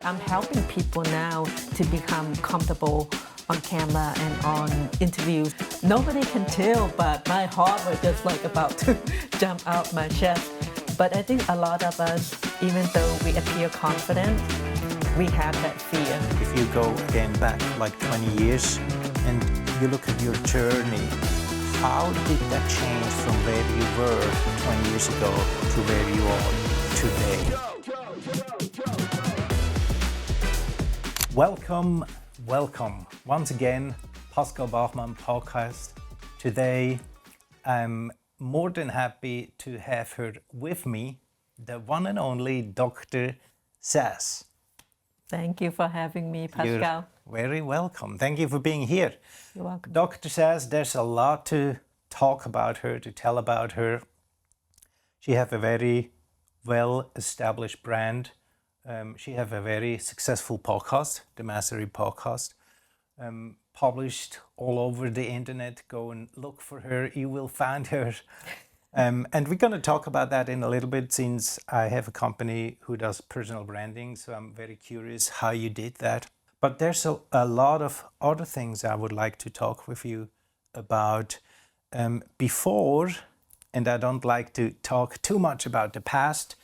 I'm helping people now to become comfortable on camera and on interviews. Nobody can tell, but my heart was just like about to jump out my chest. But I think a lot of us, even though we appear confident, we have that fear. If you go again back like 20 years and you look at your journey, how did that change from where you were 20 years ago to where you are today? Welcome once again, Pascal Bachmann podcast. Today, I'm more than happy to have her with me, the one and only Dr. Sas. Thank you for having me, Pascal. You're very welcome. Thank you for being here. You're welcome. Dr. Sas, there's a lot to talk about her, to tell about her. She has a very well-established brand. She has a very successful podcast, the Mastery Podcast, published all over the internet. Go and look for her. You will find her. And we're going to talk about that in a little bit, since I have a company who does personal branding. So I'm very curious how you did that. But there's a lot of other things I would like to talk with you about before, and I don't like to talk too much about the past.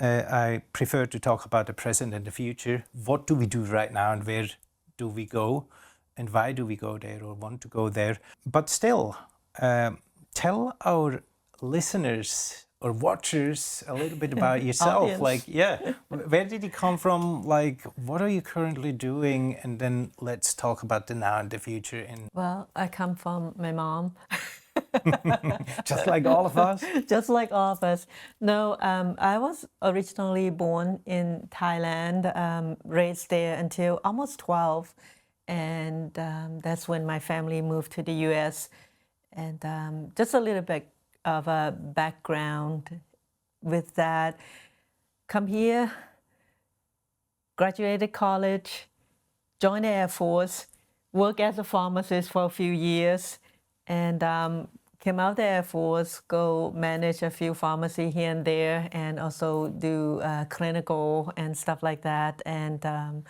I prefer to talk about the present and the future. What do we do right now and where do we go? And why do we go there or want to go there? But still, tell our listeners or watchers a little bit about yourself. Where did you come from? What are you currently doing? And then let's talk about the now and the future. Well, I come from my mom. Just like all of us? Just like all of us. No, I was originally born in Thailand, raised there until almost 12. And that's when my family moved to the US. And just a little bit of a background with that. Come here, graduated college, joined the Air Force, worked as a pharmacist for a few years, and came out of the Air Force, go manage a few pharmacy here and there, and also do clinical and stuff like that. And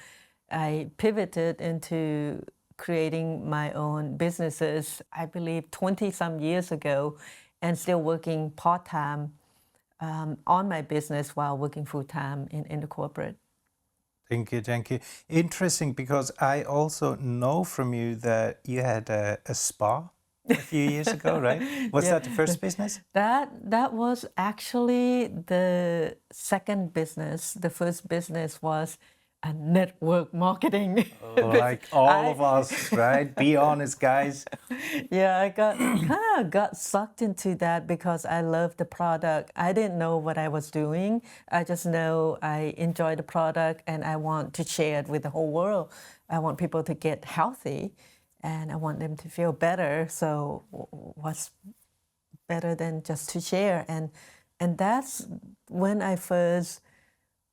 I pivoted into creating my own businesses, I believe 20 some years ago, and still working part-time on my business while working full-time in the corporate. Thank you. Interesting, because I also know from you that you had a spa a few years ago, right? Was that the first business? That was actually the second business. The first business was a network marketing. Like all of us, right? Be honest, guys. Yeah, I kind of got sucked into that because I loved the product. I didn't know what I was doing. I just know I enjoy the product and I want to share it with the whole world. I want people to get healthy and I want them to feel better. So what's better than just to share? And that's when I first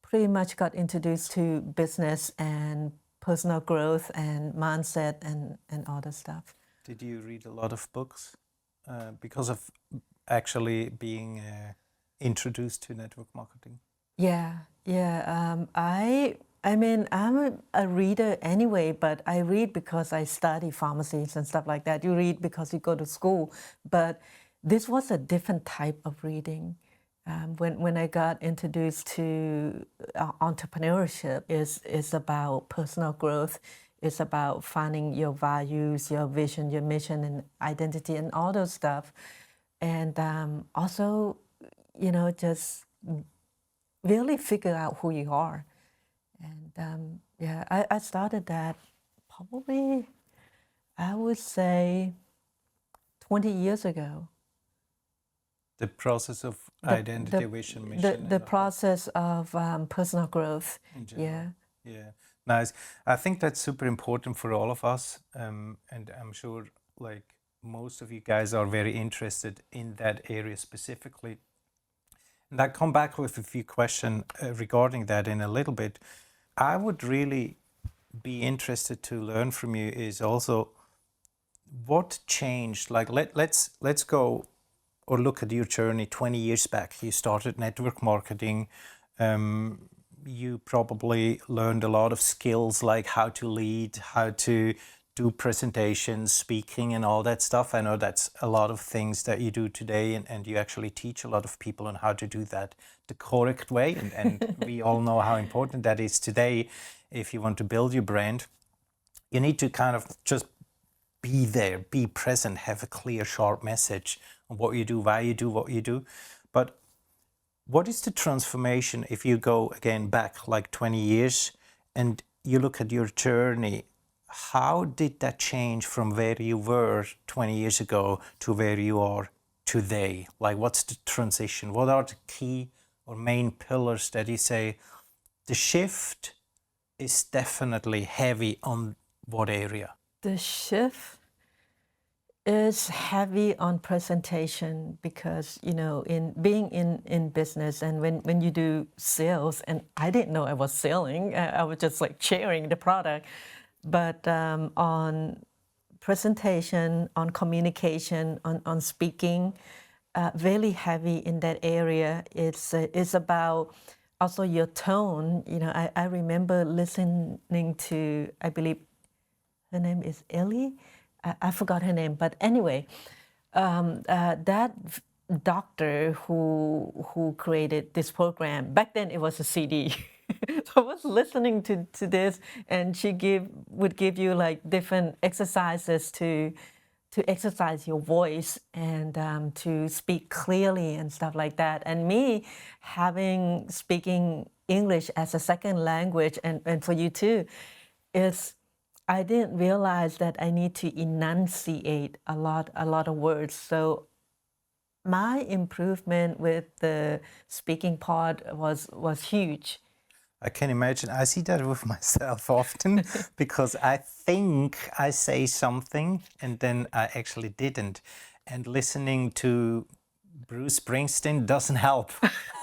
pretty much got introduced to business and personal growth and mindset and all that stuff. Did you read a lot of books because of actually being introduced to network marketing? Yeah. I mean, I'm a reader anyway, but I read because I study pharmacies and stuff like that. You read because you go to school, but this was a different type of reading. When I got introduced to entrepreneurship, is about personal growth. It's about finding your values, your vision, your mission, and identity, and all those stuff. And also, just really figure out who you are. And I started that probably, I would say, 20 years ago. The process of identity, vision, mission. The process of personal growth. Yeah. Nice. I think that's super important for all of us. And I'm sure most of you guys are very interested in that area specifically. And I'll come back with a few questions regarding that in a little bit. I would really be interested to learn from you is also what changed. Let's go or look at your journey 20 years back. You started network marketing. you probably learned a lot of skills like how to lead, how to do presentations, speaking, and all that stuff. I know that's a lot of things that you do today, and you actually teach a lot of people on how to do that the correct way. And we all know how important that is today. If you want to build your brand, you need to kind of just be there, be present, have a clear, sharp message on what you do, why you do what you do. But what is the transformation if you go again back like 20 years and you look at your journey? How did that change from where you were 20 years ago to where you are today? Like, what's the transition? What are the key or main pillars that you say the shift is definitely heavy on what area? The shift is heavy on presentation because, you know, in being in business, and when you do sales, and I didn't know I was selling, I was just like sharing the product, but on presentation, on communication, on speaking, very heavy in that area. It's about also your tone. You know, I remember listening to, I believe her name is Ellie. I forgot her name, but anyway, that doctor who created this program, back then it was a CD. So I was listening to this, and she would give you like different exercises to exercise your voice and to speak clearly and stuff like that. And me speaking English as a second language, and for you too, is I didn't realize that I need to enunciate a lot of words. So my improvement with the speaking part was huge. I can imagine. I see that with myself often because I think I say something and then I actually didn't. And listening to Bruce Springsteen doesn't help.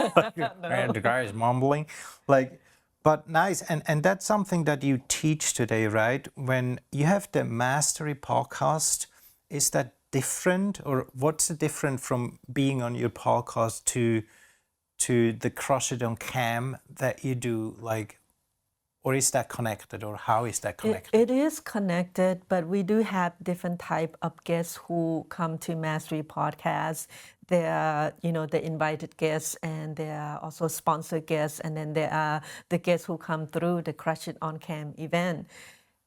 And the guy is mumbling. Like, but nice. And that's something that you teach today, right? When you have the Mastery podcast, is that different, or what's the difference from being on your podcast to the Crush It on Cam that you do? Like, or is that connected, or how is that connected? It is connected, but we do have different type of guests who come to Mastery Podcast. There are, you know, the invited guests, and there are also sponsored guests, and then there are the guests who come through the Crush It on Cam event.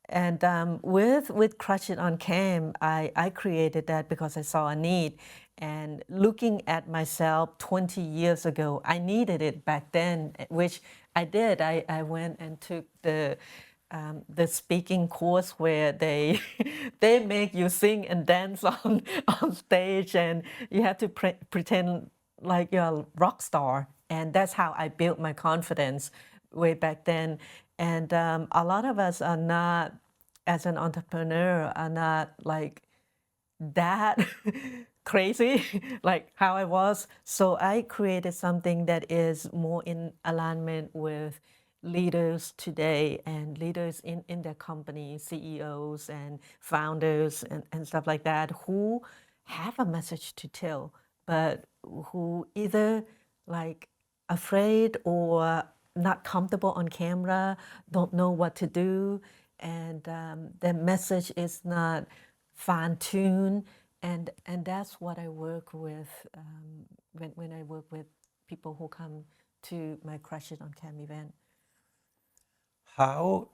And with Crush It on Cam, I created that because I saw a need. And looking at myself 20 years ago, I needed it back then, which I did. I went and took the speaking course where they they make you sing and dance on stage, and you have to pretend like you're a rock star. And that's how I built my confidence way back then. And a lot of us are not, as an entrepreneur, are not like that crazy like how I was. So I created something that is more in alignment with leaders today and leaders in their company, CEOs and founders and stuff like that, who have a message to tell, but who either like afraid or not comfortable on camera, don't know what to do, and the message is not fine-tuned, and that's what I work with when I work with people who come to my Crush It on Cam event. How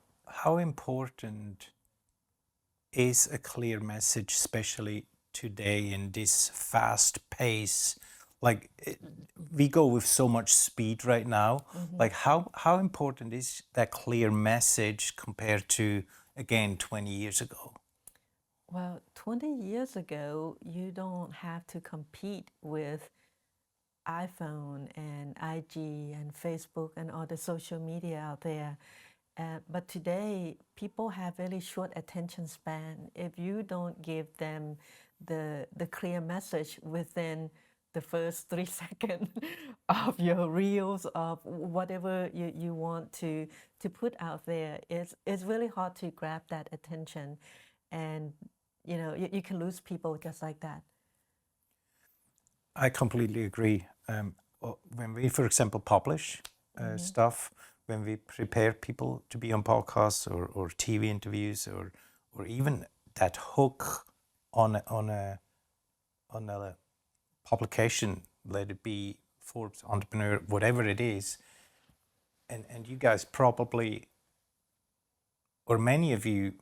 important is a clear message, especially today in this fast pace? Like, we go with so much speed right now. Like, how important is that clear message compared to, again, 20 years ago? Well, 20 years ago, you don't have to compete with iPhone and IG and Facebook and all the social media out there. But today, people have really short attention span. If you don't give them the clear message within the first 3 seconds of your reels, of whatever you want to put out there, it's really hard to grab that attention. And you know, you can lose people just like that. I completely agree. When we, for example, publish stuff, when we prepare people to be on podcasts or TV interviews or even that hook on a publication, let it be Forbes, Entrepreneur, whatever it is, and you guys probably, or many of you,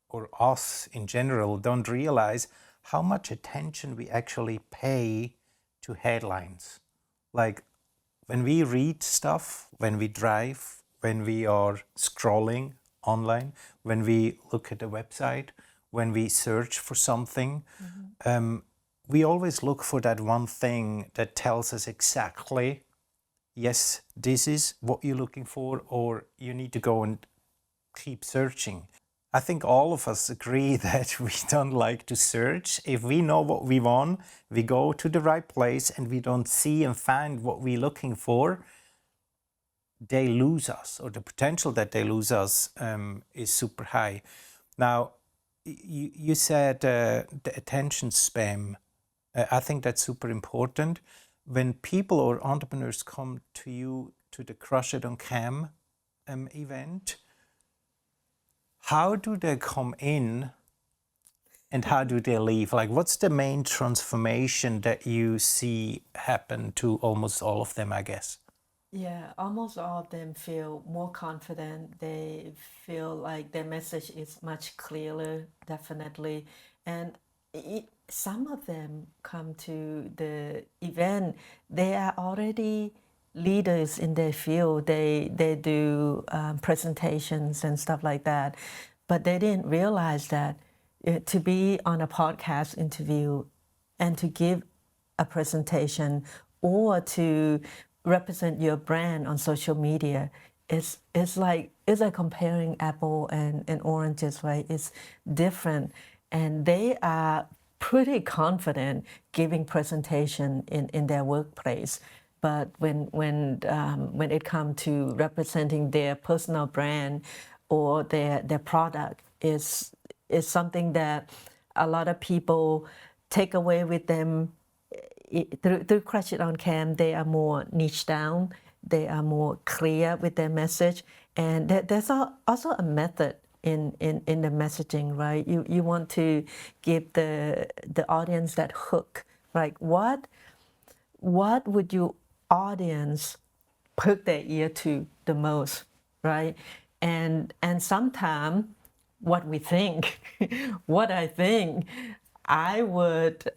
or us in general, don't realize how much attention we actually pay to headlines. Like when we read stuff, when we drive, when we are scrolling online, when we look at a website, when we search for something, we always look for that one thing that tells us exactly, yes, this is what you're looking for, or you need to go and keep searching. I think all of us agree that we don't like to search. If we know what we want, we go to the right place and we don't see and find what we're looking for, they lose us, or the potential that they lose us is super high. Now, you said the attention spam. I think that's super important. When people or entrepreneurs come to you to the Crush It on Cam event, how do they come in and how do they leave? Like, what's the main transformation that you see happen to almost all of them, I guess? Yeah, almost all of them feel more confident. They feel like their message is much clearer, definitely. And some of them come to the event, they are already leaders in their field. They do presentations and stuff like that, but they didn't realize that to be on a podcast interview and to give a presentation or to represent your brand on social media it's like comparing apple and oranges, right? It's different, and they are pretty confident giving presentation in their workplace. But when it comes to representing their personal brand or their product is something that a lot of people take away with them. Through Crush It on Cam, they are more niche down, they are more clear with their message, and there's also a method in the messaging, right? You want to give the audience that hook, right? What would your audience hook their ear to the most, right? And sometimes what we think, what I think, I would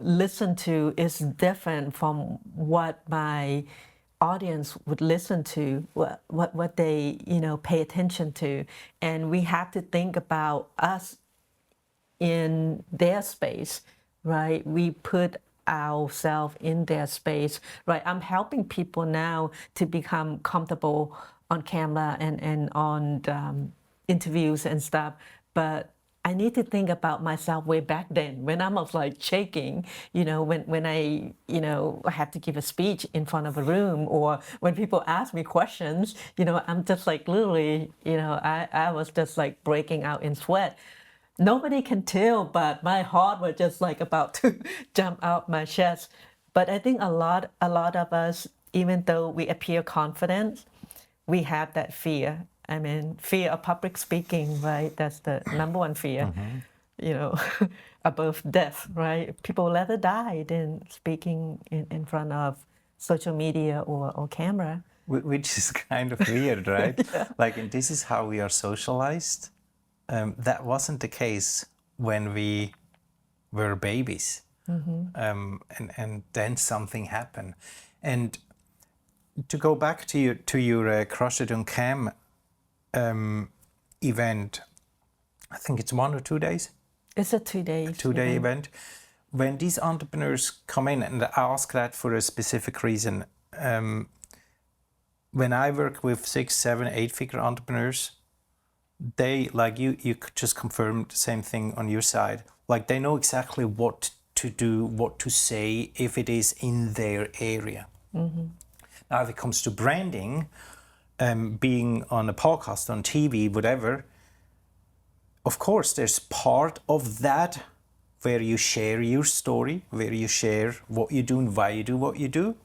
listen to is different from what my audience would listen to, what they pay attention to, and we have to think about us in their space, right? We put ourselves in their space, right? I'm helping people now to become comfortable on camera and on interviews and stuff, but I need to think about myself way back then when I was like shaking, when I, had to give a speech in front of a room, or when people ask me questions, I'm just like literally, I was just like breaking out in sweat. Nobody can tell, but my heart was just like about to jump out my chest. But I think a lot of us, even though we appear confident, we have that fear. I mean, fear of public speaking, right? That's the number one fear, above death, right? People rather die than speaking in front of social media or camera. Which is kind of weird, right? Yeah. Like, and this is how we are socialized. That wasn't the case when we were babies. And then something happened. And to go back to your Crush It on Cam event, I think it's 1 or 2 days. It's a 2 day Two-day event. When these entrepreneurs come in, and I ask that for a specific reason. When I work with 6, 7, 8-figure entrepreneurs, they, like you just confirmed the same thing on your side. Like, they know exactly what to do, what to say if it is in their area. Now, if it comes to branding, being on a podcast, on TV, whatever, of course, there's part of that where you share your story, where you share what you do and why you do what you do.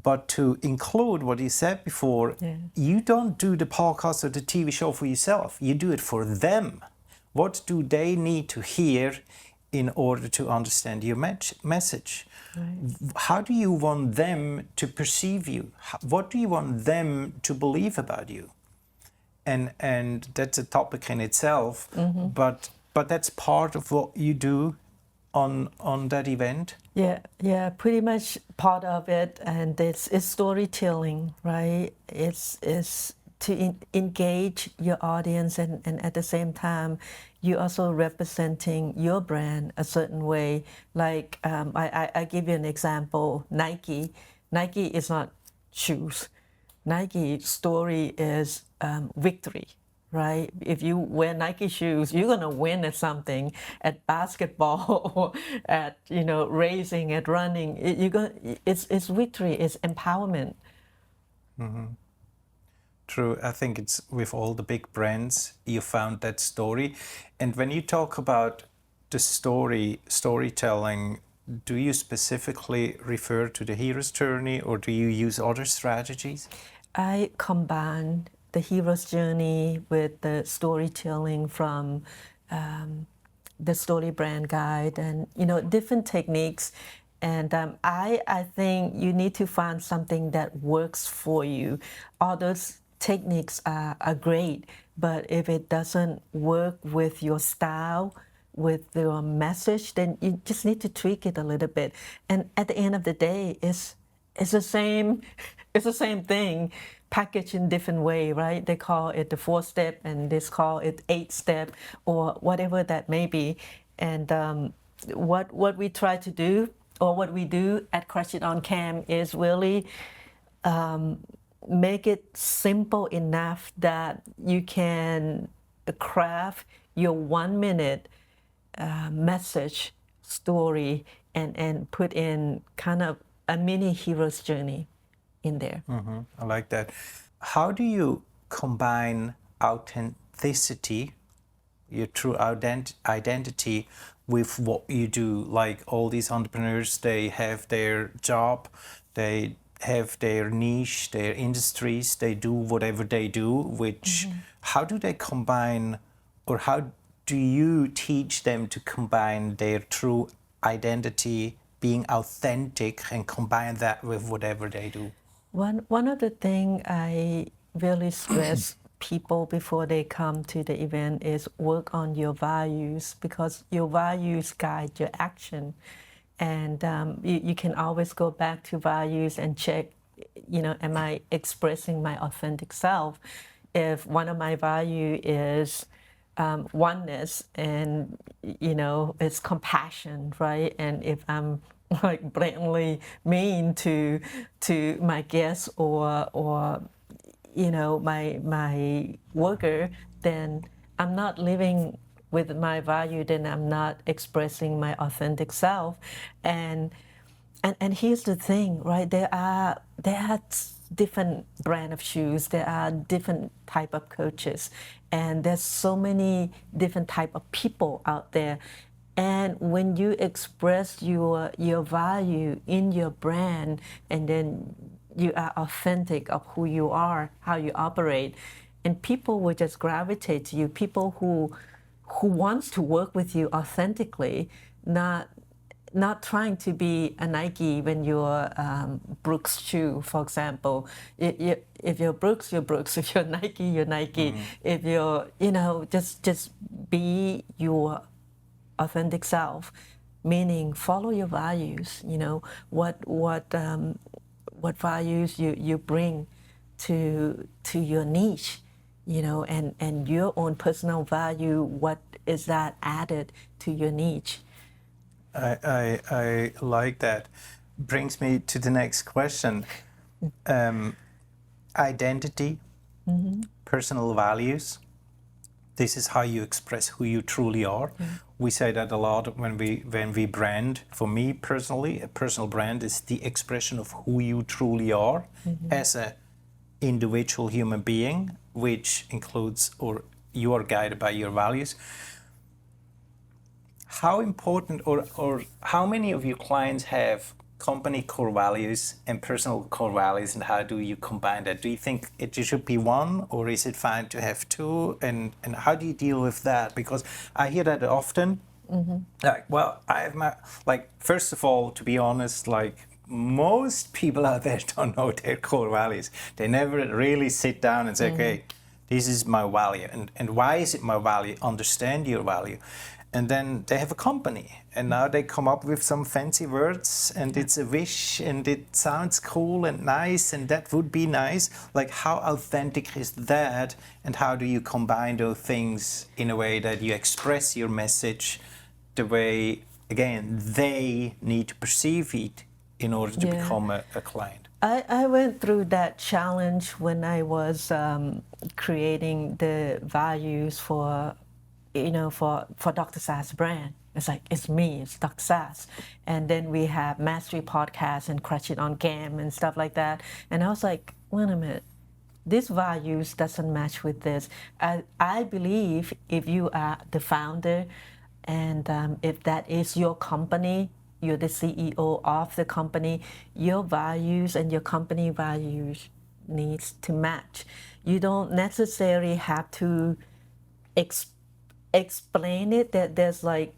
But to include what you said before, you don't do the podcast or the TV show for yourself. You do it for them. What do they need to hear in order to understand your message? Right. How do you want them to perceive you? What do you want them to believe about you? And that's a topic in itself. But that's part of what you do on that event. Yeah, pretty much part of it, and it's storytelling, right? It's to engage your audience, and at the same time, you also representing your brand a certain way. Like I give you an example. Nike is not shoes. Nike story is victory, right? If you wear Nike shoes, you're gonna win at something, at basketball, or at racing, at running. It's victory, it's empowerment. True. I think it's with all the big brands, you found that story. And when you talk about the storytelling, do you specifically refer to the hero's journey, or do you use other strategies? I combine the hero's journey with the storytelling from the story brand guide, and different techniques. And I think you need to find something that works for you. All those techniques are great, but if it doesn't work with your style, with your message, then you just need to tweak it a little bit. And at the end of the day, it's the same it's the same thing packaged in different way, right? They call it the 4-step, and this call it 8-step, or whatever that may be. And what we try to do, or what we do at Crush It on Cam, is really make it simple enough that you can craft your 1 minute message story, and put in kind of a mini hero's journey in there. I like that. How do you combine authenticity, your true identity, with what you do? Like all these entrepreneurs, they have their job, they have their niche, their industries, they do whatever they do, which how do they combine, or how do you teach them to combine their true identity, being authentic, and combine that with whatever they do? One of the things I really stress people before they come to the event is work on your values, because your values guide your action. And you can always go back to values and check, am I expressing my authentic self? If one of my value is oneness, and it's compassion, right? And if I'm like blatantly mean to my guests, or my worker, then I'm not living with my value, then I'm not expressing my authentic self. And here's the thing, right? There are different brand of shoes, there are different type of coaches, and there's so many different type of people out there. And when you express your value in your brand, and then you are authentic of who you are, how you operate, and people will just gravitate to you. People who wants to work with you authentically, not trying to be a Nike when you're Brooks shoe, for example. If you're Brooks, you're Brooks. If you're Nike, you're Nike. If you're, just be your authentic self, meaning follow your values. What values you bring to your niche, and your own personal value. What is that added to your niche? I like that. Brings me to the next question. Identity, personal values. This is how you express who you truly are. We say that a lot when we brand. For me personally, a personal brand is the expression of who you truly are as a individual human being, which includes, or you are guided by your values. How important, or how many of your clients have company core values and personal core values, and how do you combine that? Do you think it should be one, or is it fine to have two? And how do you deal with that? Because I hear that often. Like, well, I have my, like, first of all, to be honest, like, most people out there don't know their core values. They never really sit down and say, okay, this is my value. And why is it my value? Understand your value. And then they have a company, and now they come up with some fancy words, and it's a wish, and it sounds cool and nice, and that would be nice. Like, how authentic is that? And how do you combine those things in a way that you express your message the way, again, they need to perceive it in order to become a client? I went through that challenge when I was creating the values for Dr. Sas brand. It's like, it's me, it's Dr. Sas. And then we have Mastery Podcast and Crush It on Cam and stuff like that. And I was like, wait a minute, this values doesn't match with this. I believe if you are the founder and if that is your company, you're the CEO of the company, your values and your company values needs to match. You don't necessarily have to explain it. That there's like,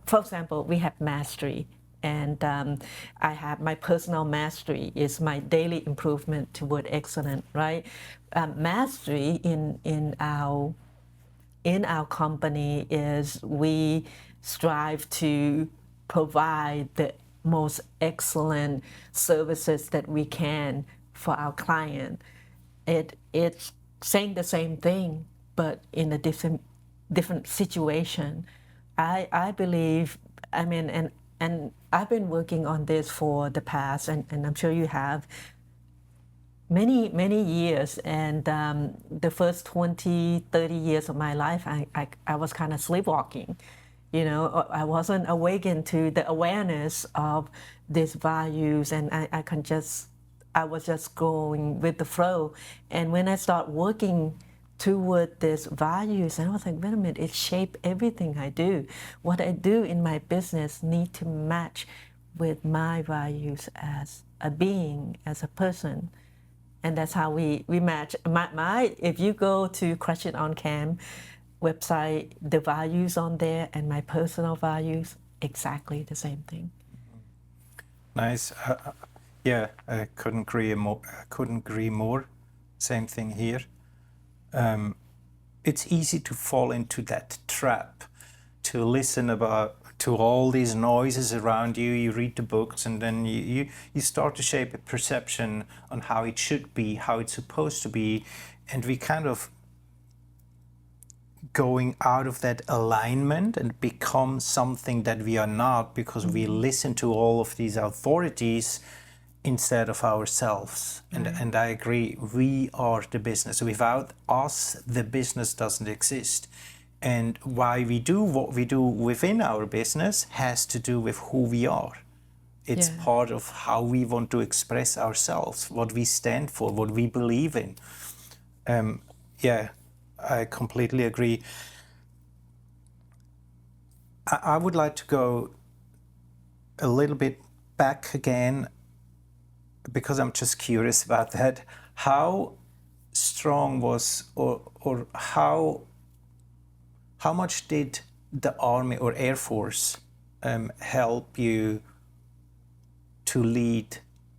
for example, we have mastery, and I have my personal mastery is my daily improvement toward excellent, right? Mastery in our company is we strive to provide the most excellent services that we can for our client. It's saying the same thing, but in a different situation. I believe, I mean, and I've been working on this for the past, and I'm sure you have, many years. And the first 20, 30 years of my life, I was kind of sleepwalking. I wasn't awakened to the awareness of these values, and I was just going with the flow. And when I start working toward these values, and I was like, wait a minute, it shaped everything I do. What I do in my business need to match with my values as a being, as a person. And that's how we match. If you go to Crush It on Cam website, the values on there and my personal values, exactly the same thing. Nice. Yeah, I couldn't agree more. Same thing here. It's easy to fall into that trap, to listen to all these noises around you. You read the books, and then you start to shape a perception on how it should be, how it's supposed to be, and we kind of going out of that alignment and become something that we are not, because we listen to all of these authorities instead of ourselves. And I agree, we are the business. Without us, the business doesn't exist. And why we do what we do within our business has to do with who we are. It's part of how we want to express ourselves, what we stand for, what we believe in. I completely agree. I would like to go a little bit back again, because I'm just curious about that. How strong was, or how much did the Army or Air Force help you to lead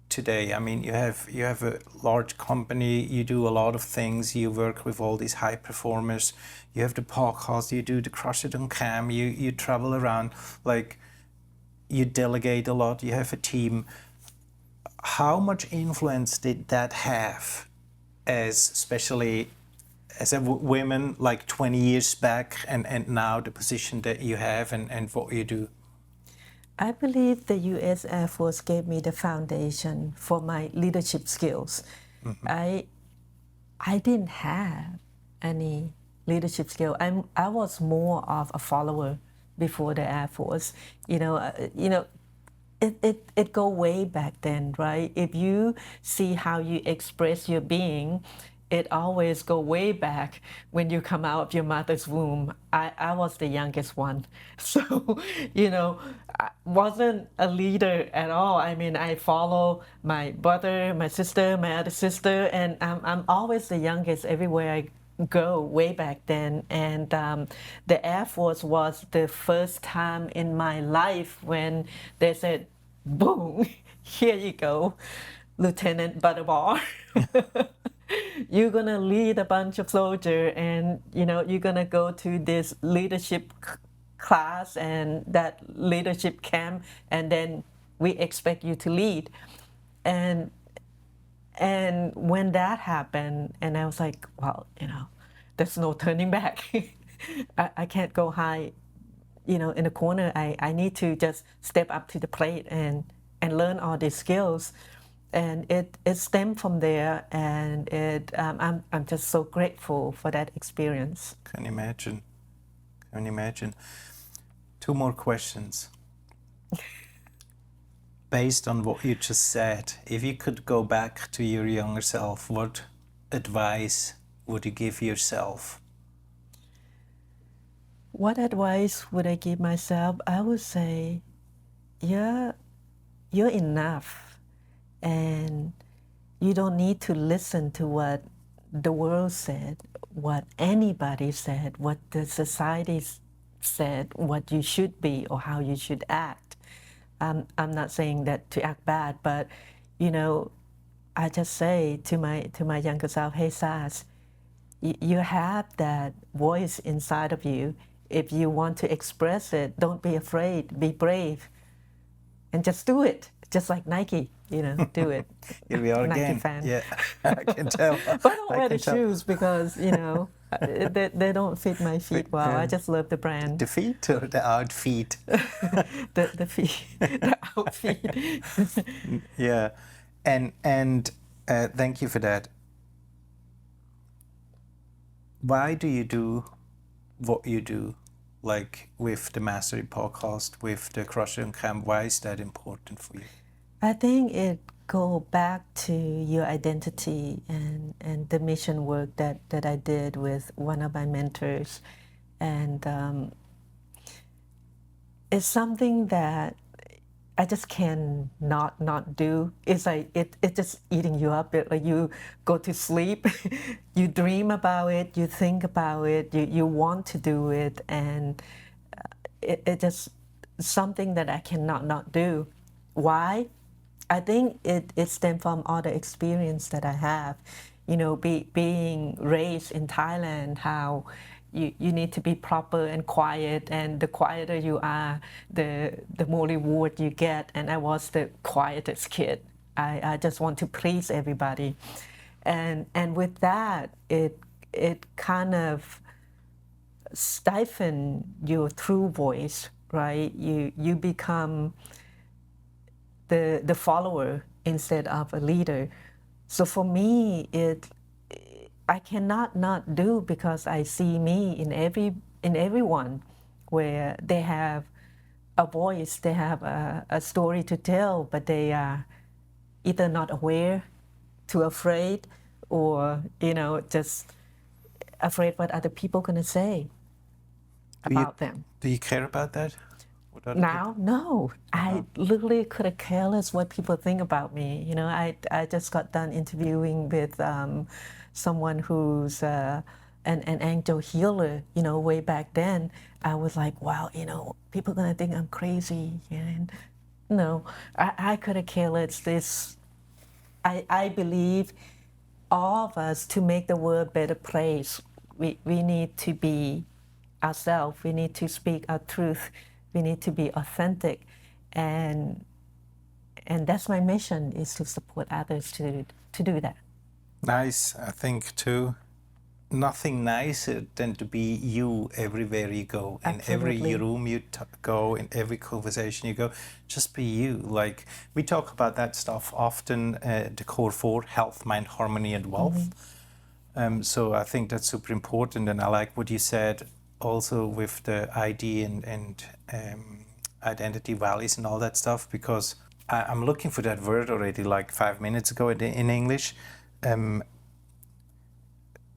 today? I mean, you have a large company, you do a lot of things, you work with all these high performers, you have the podcast, you do the Crush It on Cam, you travel around, like, you delegate a lot, you have a team. How much influence did that have, especially as a women, like 20 years back, and now the position that you have and what you do? I believe the U.S. Air Force gave me the foundation for my leadership skills. I didn't have any leadership skill. I was more of a follower before the Air Force. It go way back then, right? If you see how you express your being, it always go way back when you come out of your mother's womb. I was the youngest one. So, I wasn't a leader at all. I mean, I follow my brother, my sister, my other sister, and I'm always the youngest everywhere I go way back then. And the Air Force was the first time in my life when they said, boom, here you go, Lieutenant Butterbar. You're gonna lead a bunch of soldiers, and you're gonna go to this leadership class and that leadership camp, and then we expect you to lead. And when that happened, and I was like, well, there's no turning back. I can't go hide, in a corner. I need to just step up to the plate and learn all these skills. And it stemmed from there, and I'm just so grateful for that experience. Can imagine. Can imagine. 2 more questions. Based on what you just said, if you could go back to your younger self, what advice would you give yourself? What advice would I give myself? I would say, yeah, you're enough. And you don't need to listen to what the world said, what anybody said, what the society said, what you should be or how you should act. I'm not saying that to act bad, but I just say to my younger self, hey Sas, you have that voice inside of you. If you want to express it, don't be afraid, be brave, and just do it. Just like Nike, do it. Here we are Nike again. fan. Yeah, I can tell. But I don't wear the shoes because, they don't fit my feet well. I just love the brand. The feet or the outfit? The feet, the outfit. Yeah, and thank you for that. Why do you do what you do? Like with the Mastery podcast, with the Crossroad Camp, why is that important for you? I think it go back to your identity and the mission work that I did with one of my mentors. And it's something that I just can not do. It's like it's just eating you up. Like you go to sleep, you dream about it, you think about it, you want to do it, and it just something that I cannot not do. Why? I think it stems from all the experience that I have. Being raised in Thailand, how you need to be proper and quiet, and the quieter you are, the more reward you get. And I was the quietest kid. I just want to please everybody, and with that, it kind of stifle your true voice, right? You become the follower instead of a leader. So for me, I cannot not do, because I see me in everyone, where they have a voice, they have a story to tell, but they are either not aware, too afraid, or just afraid what other people gonna say about them. Do you care about that? Now, no. I literally could have care less what people think about me. I just got done interviewing with someone who's an angel healer. Way back then, I was like, wow, people gonna think I'm crazy. And no, I could have care less. I believe all of us, to make the world a better place, we need to be ourselves. We need to speak our truth. We need to be authentic, and that's my mission, is to support others to do that. Nice. I think too, nothing nicer than to be you everywhere you go. Absolutely. In every room you go, in every conversation you go, just be you. Like we talk about that stuff often, the core 4, health, mind, harmony, and wealth. So I think that's super important, and I like what you said also with the ID and identity, values, and all that stuff, because I'm looking for that word already like 5 minutes ago in English.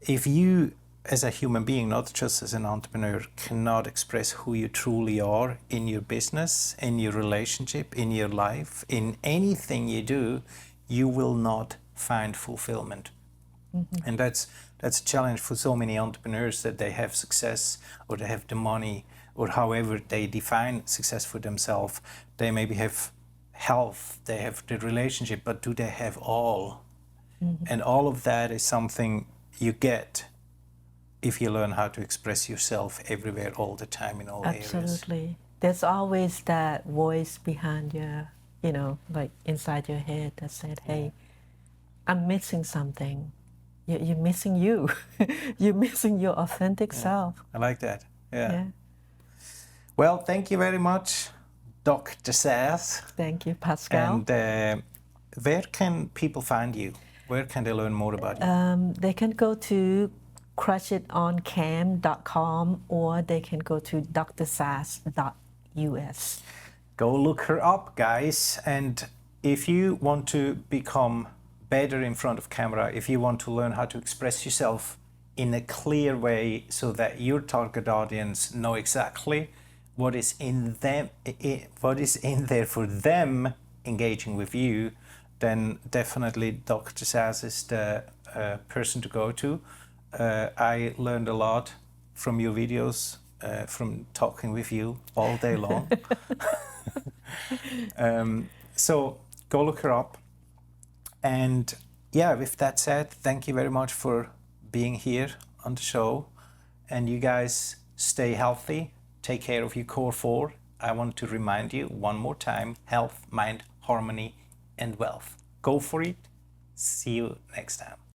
if you, as a human being, not just as an entrepreneur, cannot express who you truly are in your business, in your relationship, in your life, in anything you do, you will not find fulfillment. And that's a challenge for so many entrepreneurs, that they have success, or they have the money, or however they define success for themselves. They maybe have health, they have the relationship, but do they have all? And all of that is something you get if you learn how to express yourself everywhere, all the time, in all areas. Absolutely. There's always that voice behind your, like inside your head that said, hey, I'm missing something. You're missing you. You're missing your authentic self. I like that. Yeah. Yeah. Well, thank you very much, Dr. Sas. Thank you, Pascal. And where can people find you? Where can they learn more about you? They can go to crushitoncam.com, or they can go to drsas.us. Go look her up, guys. And if you want to become better in front of camera, if you want to learn how to express yourself in a clear way so that your target audience know exactly what is in them, what is in there for them engaging with you, then definitely Dr. Sas is the person to go to. I learned a lot from your videos, from talking with you all day long. So go look her up. And yeah, with that said, thank you very much for being here on the show. And you guys stay healthy, take care of your core four. I want to remind you one more time: health, mind, harmony, and wealth. Go for it. See you next time.